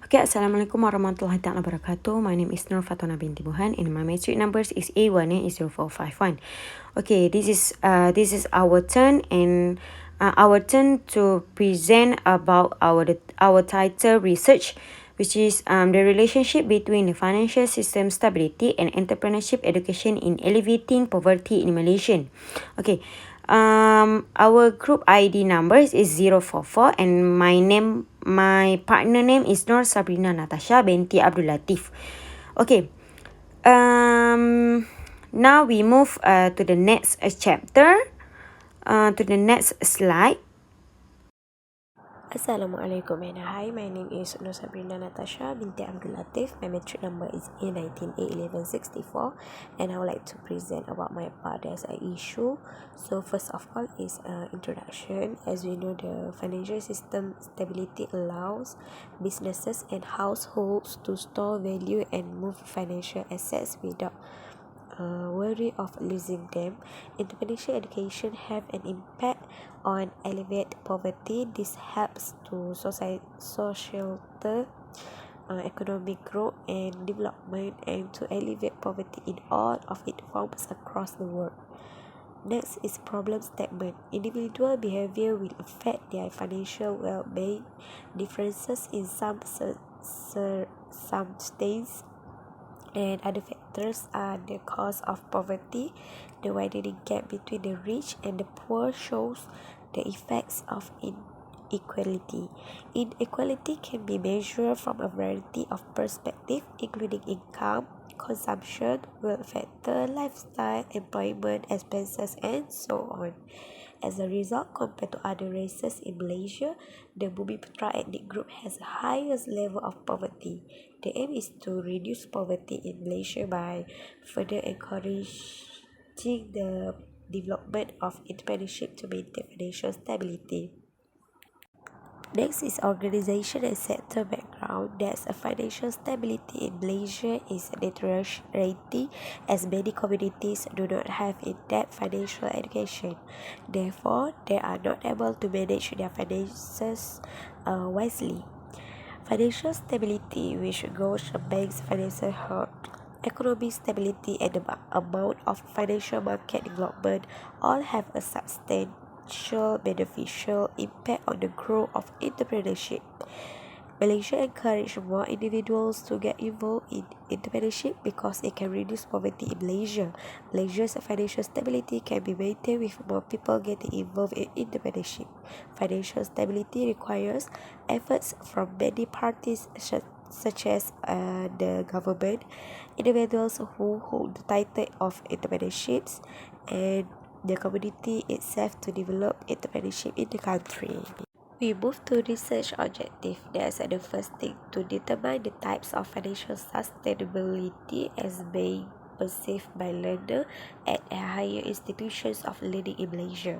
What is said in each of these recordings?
Okay, Assalamualaikum warahmatullahi ta'ala wabarakatuh. My name is Nur Fatona binti Buhan and my metric numbers is A1 and is 0451. Okay, this is our turn and our turn to present about our title research, which is the relationship between the financial system stability and entrepreneurship education in alleviating poverty in Malaysia. Okay, our group ID numbers is 044 and my partner name is Nur Sabrina Natasha binti Abdul Latif. Okay, now we move to the next chapter, to the next slide. Assalamualaikum and hi, my name is Nur Sabrina Natasha binti Abdul Latif. My metric number is A19A1164 and I would like to present about my part as an issue. So first of all is introduction. As we know, the financial system stability allows businesses and households to store value and move financial assets without worry of losing them. Entrepreneurship education have an impact on alleviate poverty. This helps to social economic growth and development and to alleviate poverty in all of its forms across the world. Next is problem statement. Individual behavior will affect their financial well-being. Differences in some states and other factors are the cause of poverty. The widening gap between the rich and the poor shows the effects of inequality. Inequality can be measured from a variety of perspectives, including income, consumption, wealth factor, lifestyle, employment, expenses, and so on. As a result, compared to other races in Malaysia, the Bumiputra ethnic group has the highest level of poverty. The aim is to reduce poverty in Malaysia by further encouraging the development of entrepreneurship to maintain financial stability. Next is organization and sector background. There's a financial stability in Malaysia is deteriorating as many communities do not have in-depth financial education. Therefore, they are not able to manage their finances wisely. Financial stability, which goes banks' financial health, economic stability, and the amount of financial market development all have a substantial beneficial impact on the growth of entrepreneurship. Malaysia encourages more individuals to get involved in entrepreneurship because it can reduce poverty in Malaysia. Malaysia's financial stability can be maintained with more people getting involved in entrepreneurship. Financial stability requires efforts from many parties such as the government, individuals who hold the title of entrepreneurships, and the community itself to develop entrepreneurship in the country. We move to research objective. That's the first thing, to determine the types of financial sustainability as being perceived by learners at higher institutions of learning in Malaysia.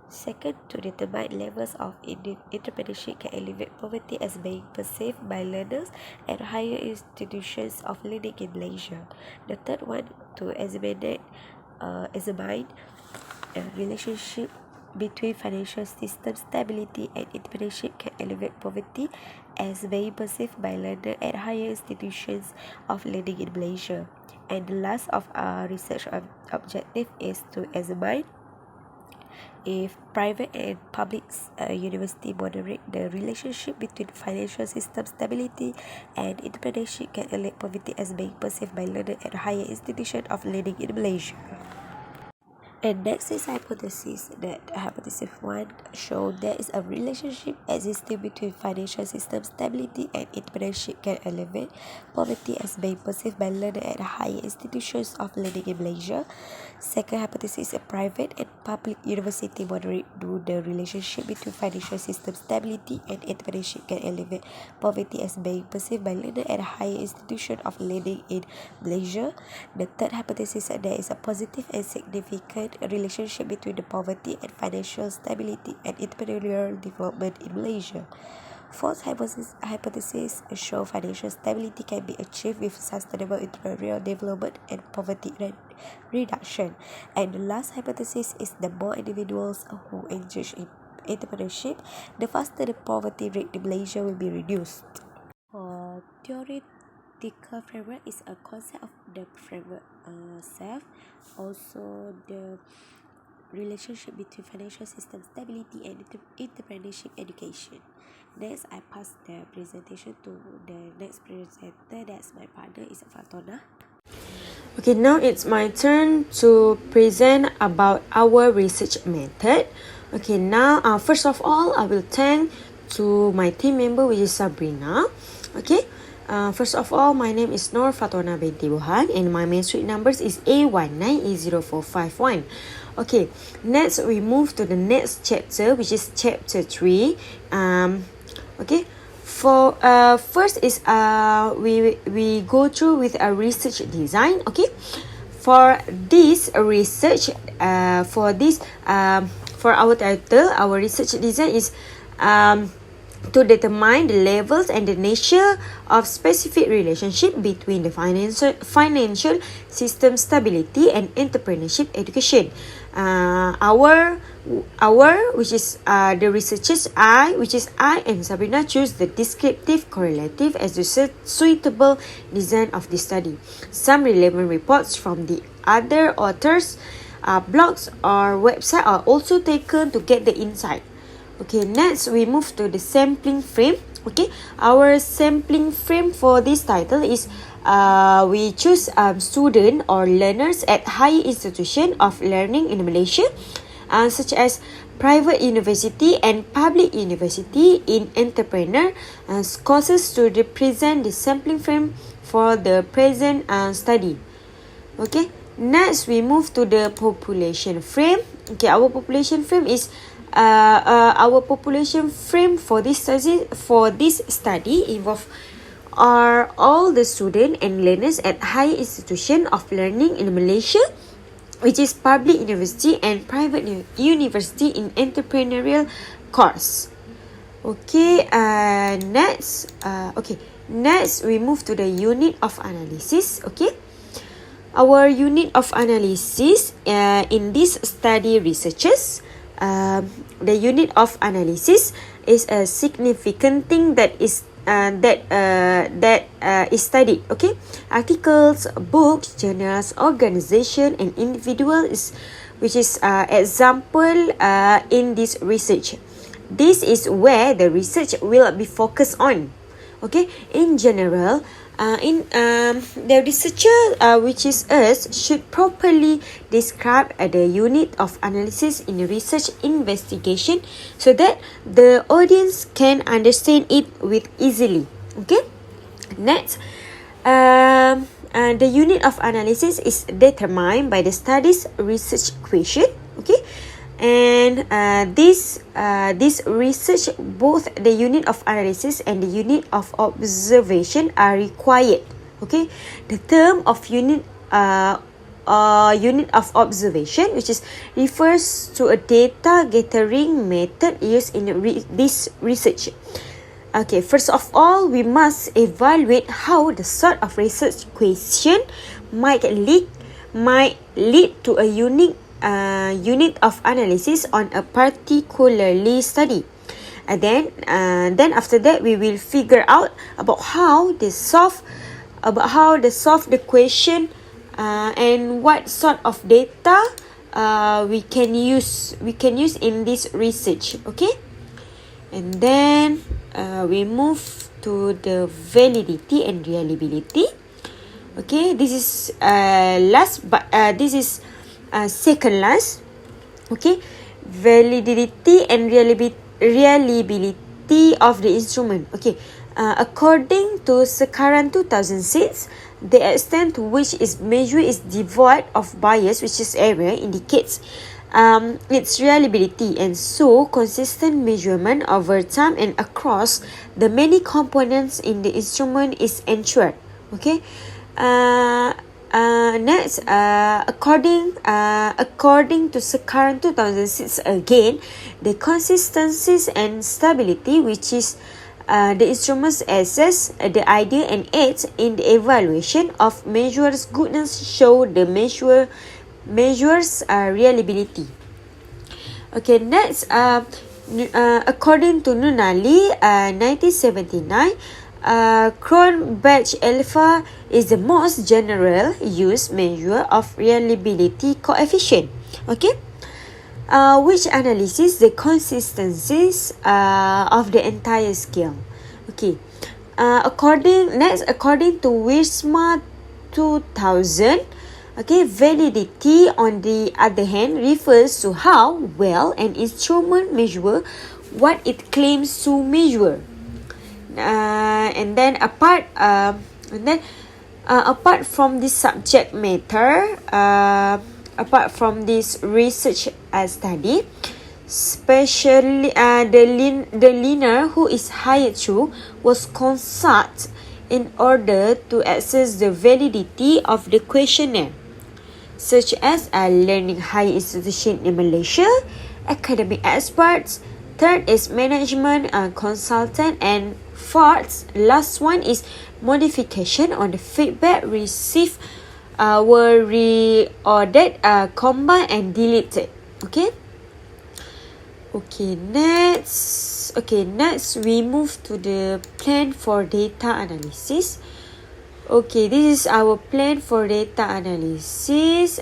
Second, to determine levels of entrepreneurship can alleviate poverty as being perceived by learners at higher institutions of learning in Malaysia. The third one, to examine relationship between financial system stability and entrepreneurship can alleviate poverty as being perceived by learners at higher institutions of learning in Malaysia. And the last of our research objective is to examine if private and public university moderate the relationship between financial system stability and entrepreneurship can alleviate poverty as being perceived by learners at higher institutions of learning in Malaysia. And next is hypothesis. That hypothesis 1 shows there is a relationship existing between financial system stability and entrepreneurship can alleviate poverty as being perceived by learners at higher institutions of learning in Malaysia. Second hypothesis, a private and public university moderate the relationship between financial system stability and entrepreneurship can alleviate poverty as being perceived by learners at higher institutions of learning in Malaysia. The third hypothesis, there is a positive and significant relationship between the poverty and financial stability and entrepreneurial development in Malaysia. Fourth hypothesis show financial stability can be achieved with sustainable entrepreneurial development and poverty reduction. And the last hypothesis is the more individuals who engage in entrepreneurship, the faster the poverty rate in Malaysia will be reduced. theoretical framework is a concept of the framework self, also the relationship between financial system stability and entrepreneurship education. Next, I pass the presentation to the next presenter. That's my partner, is Fatona. Okay, now it's my turn to present about our research method. Okay, now first of all, I will thank to my team member, which is Sabrina. Okay, first of all, my name is Nur Fatona binti Buhan and my main suite numbers is A19E0451. Okay, next we move to the next chapter, which is chapter 3. Okay, for first is we go through with a research design. Okay, for this research for our title, our research design is to determine the levels and the nature of specific relationship between the financial system stability and entrepreneurship education. Our which is the researchers which is I and Sabrina choose the descriptive correlative as the suitable design of this study. Some relevant reports from the other authors, blogs or website are also taken to get the insight. Okay, next we move to the sampling frame. Okay, our sampling frame for this title is we choose student or learners at higher institution of learning in Malaysia, such as private university and public university in entrepreneur courses to represent the sampling frame for the present study. Okay, next we move to the population frame. Okay, our population frame is our population frame for this study involve are all the student and learners at higher institution of learning in Malaysia, which is public university and private university in entrepreneurial course. Okay, next we move to the unit of analysis. Okay, our unit of analysis in this study researches, the unit of analysis is a significant thing that is studied. Okay, articles, books, journals, organization and individual is which is example in this research. This is where the research will be focused on. Okay, in general, the researcher, which is us, should properly describe the unit of analysis in research investigation so that the audience can understand it with easily. Okay, next, the unit of analysis is determined by the study's research question. Okay, and this research, both the unit of analysis and the unit of observation are required. Okay, the term of unit of observation, which is refers to a data gathering method used in this research. Okay, first of all, we must evaluate how the sort of research question might lead to a unique unit of analysis on a particularly study. And then after that we will figure out about how they solve the question and what sort of data we can use in this research. Okay, and then we move to the validity and reliability. Okay, this is last, but this is second last. Okay, validity and reliability of the instrument. Okay, according to Sekaran 2006, the extent to which its measure is devoid of bias, which is error, indicates its reliability, and so consistent measurement over time and across the many components in the instrument is ensured. Okay, next, according to Sekaran 2006 again, the consistencies and stability, which is the instruments assess the idea and aids in the evaluation of measures goodness, show the measures reliability. Okay, next, according to Nunali 1979, Cronbach alpha is the most general used measure of reliability coefficient. Okay. Which analyses the consistencies of the entire scale. Okay. According to Wisma 2000, okay, validity on the other hand refers to how well an instrument measure what it claims to measure. And then apart from this subject matter, apart from this research study, especially the learner who is hired to was consulted in order to assess the validity of the questionnaire, such as learning higher institution in Malaysia, academic experts. Third is management consultant, and fourth, last one is modification on the feedback received were reordered, combined and deleted. Okay. Next we move to the plan for data analysis. Okay, this is our plan for data analysis.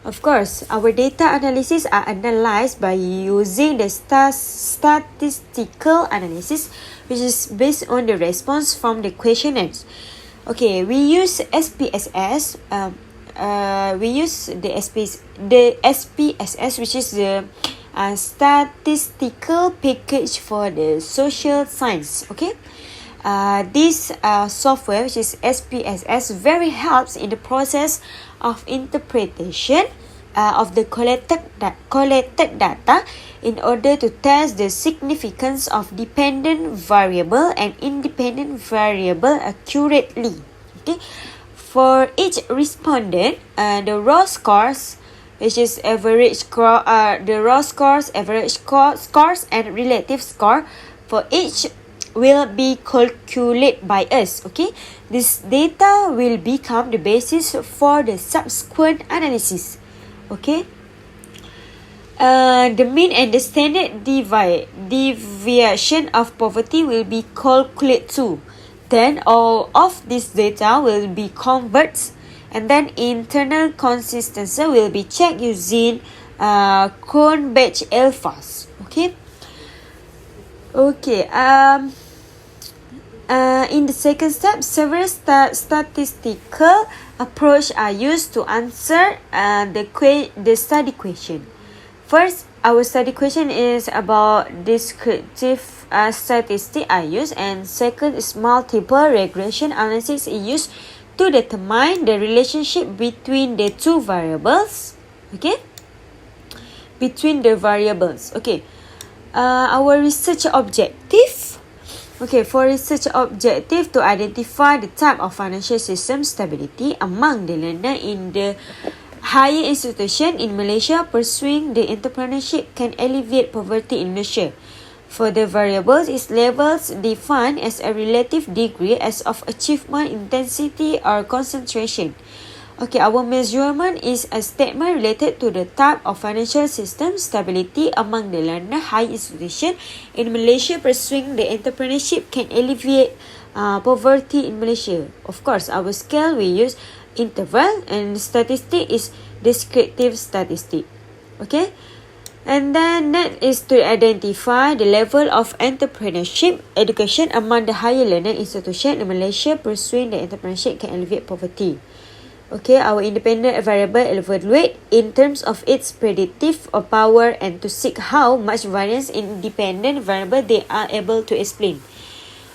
Of course, our data analysis are analyzed by using the statistical analysis, which is based on the response from the questionnaires. Okay, we use SPSS. We use the SPSS, which is the statistical package for the social science. Okay. This software, which is SPSS, very helps in the process of interpretation of the collected data in order to test the significance of dependent variable and independent variable accurately. Okay, for each respondent, the raw scores, which is average score, the raw scores, average scores, and relative score for each will be calculated by us. Okay, this data will become the basis for the subsequent analysis. Okay, the mean and the standard deviation of poverty will be calculated too. Then all of this data will be converted, and then internal consistency will be checked using Cronbach alphas. Okay. In the second step, several statistical approaches are used to answer the study question. First, our study question is about descriptive statistics are used, and second is multiple regression analysis is used to determine the relationship between the two variables. Okay, between the variables. Okay, our research objective. Okay, for research objective, to identify the type of financial system stability among the learner in the higher institution in Malaysia pursuing the entrepreneurship can alleviate poverty in Malaysia. For the variables is levels defined as a relative degree as of achievement, intensity, or concentration. Okay, our measurement is a statement related to the type of financial system stability among the learner high institution in Malaysia pursuing the entrepreneurship can alleviate poverty in Malaysia. Of course, our scale we use interval, and statistic is descriptive statistic. Okay, and then next is to identify the level of entrepreneurship education among the higher learner institution in Malaysia pursuing the entrepreneurship can alleviate poverty. Okay, our independent variable evaluate in terms of its predictive or power and to seek how much variance in dependent variable they are able to explain.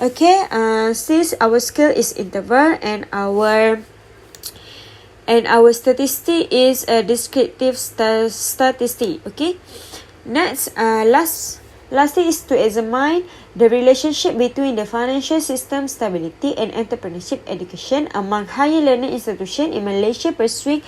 Okay, since our scale is interval and our statistic is a descriptive statistic. Okay, next, lastly is to examine the relationship between the financial system stability and entrepreneurship education among higher learning institutions in Malaysia pursuing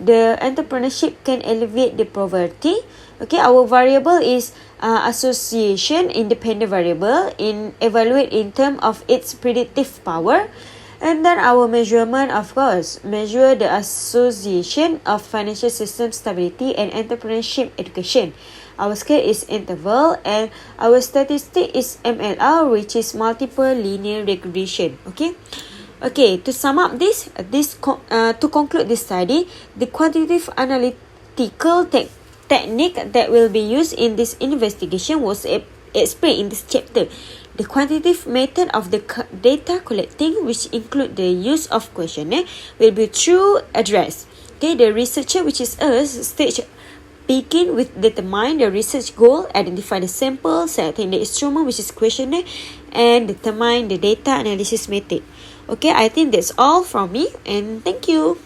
the entrepreneurship can alleviate the poverty. Okay, our variable is association independent variable in evaluate in terms of its predictive power. And then our measurement, of course, measure the association of financial system stability and entrepreneurship education our scale is interval, and our statistic is MLR, which is multiple linear regression. Okay, to sum up to conclude this study, the quantitative analytical technique that will be used in this investigation was explained in this chapter. The quantitative method of the data collecting, which include the use of questionnaire, will be through address. Okay, the researcher, which is us, stage begin with determine the research goal, identify the sample, selecting the instrument, which is questionnaire, and determine the data analysis method. Okay, I think that's all from me, and thank you.